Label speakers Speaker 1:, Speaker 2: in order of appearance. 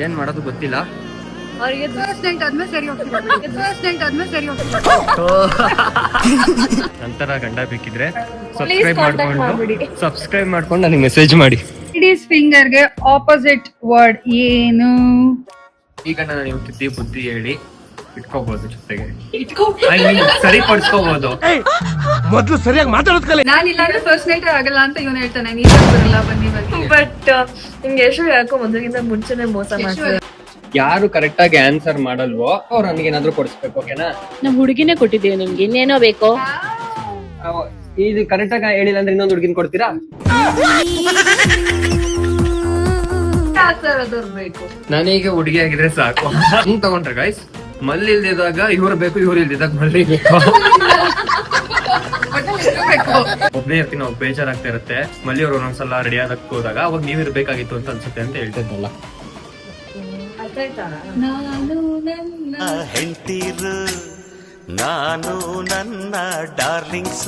Speaker 1: ಏನ್ ಮಾಡೋದು ಗೊತ್ತಿಲ್ಲ.
Speaker 2: ಅವರಿಗೆ
Speaker 1: ನಂತರ ಗಂಡ ಬೇಕಿದ್ರೆ
Speaker 2: Please contact ಮಾಡ್ಬಿಡಿ.
Speaker 1: ಸಬ್ಸ್ಕ್ರೈಬ್ ಮಾಡ್ಕೊಂಡು ನನಗೆ ಮೆಸೇಜ್ ಮಾಡಿ.
Speaker 3: ಲೇಡೀಸ್ ಫಿಂಗರ್ಗೆ ಆಪೋಸಿಟ್ ವರ್ಡ್ ಏನು?
Speaker 1: ಈ ಗಂಡನ ನೀವು ತಿದ್ದಿ ಬುದ್ಧಿ ಹೇಳಿ ಇಟ್ಕೋಬಹುದು, ಜೊತೆಗೆ ಸರಿಪಡಿಸ್ಕೋಬಹುದು.
Speaker 4: ಮೊದ್ಲು ಸರಿಯಾಗಿ ಮಾತಾಡೋದ್ ಕಲೆ.
Speaker 3: ನಾನಿಲ್ಲ ಅಂದ್ರೆ ಫಸ್ಟ್ ನೈಟ್ ಆಗಲ್ಲ ಅಂತ ಇವನು ಹೇಳ್ತಾನೆ. ನೀವ್ ಬರಲ್ಲ ಬನ್ನಿ ಬನ್ನಿ.
Speaker 2: ಬಟ್ ನಿಮ್ಗೆ ಯಶು ಯಾಕೋ ಮೊದಲಿಗಿಂತ ಮುಂಚೆನೆ ಮೋಸ ಮಾಡ್ತಾರೆ.
Speaker 1: ಯಾರು ಕರೆಕ್ಟ್ ಆಗಿ ಆನ್ಸರ್ ಮಾಡಲ್ವೋ ಅವ್ರು ನನಗೇನಾದ್ರೂ ಕೊಡಿಸ್ಬೇಕು, ಓಕೆನಾ?
Speaker 2: ನಮ್ ಹುಡುಗಿನೇ ಕೊಟ್ಟಿದ್ದೀವಿ ನಿಮ್ಗೆ, ಇನ್ನೇನೋ ಬೇಕೋ?
Speaker 1: ಇದು ಕರೆಕ್ಟ್ ಆಗಿ ಹೇಳಿಲ್ಲ ಅಂದ್ರೆ ಇನ್ನೊಂದು ಹುಡುಗಿನ ಕೊಡ್ತೀರಾ? ನನಗೆ ಹುಡುಗಿ ಆಗಿದ್ರೆ ಸಾಕು. ಹಿಂಗ್ ತಗೊಂಡ್ರೆ ಗೈಸ್, ಮಲ್ಲಿ ಇಲ್ದಿದಾಗ ಇವ್ರು ಬೇಕು, ಇವ್ರು ಇಲ್ದಿದಾಗ ಮಲ್ಲಿ ಬೇಕು. ಒಬ್ಬನೇ ಇರ್ತೀನಿ, ನಾವು ಬೇಜಾರಾಗ್ತಾ ಇರುತ್ತೆ. ಮಲ್ಲಿ ಅವ್ರು ಒಂದೊಂದ್ಸಲ ರೆಡಿ ಆಗಕ್ಕೆ ಹೋದಾಗ ಅವಾಗ ನೀವ್ ಇರ್ಬೇಕಾಗಿತ್ತು ಅಂತ ಅನ್ಸುತ್ತೆ ಅಂತ ಹೇಳ್ತಿದ್ದಲ್ಲ.
Speaker 5: ಹೇಳ್ತೀರು ನಾನು ನನ್ನ ಡಾರ್ಲಿಂಗ್ಸ್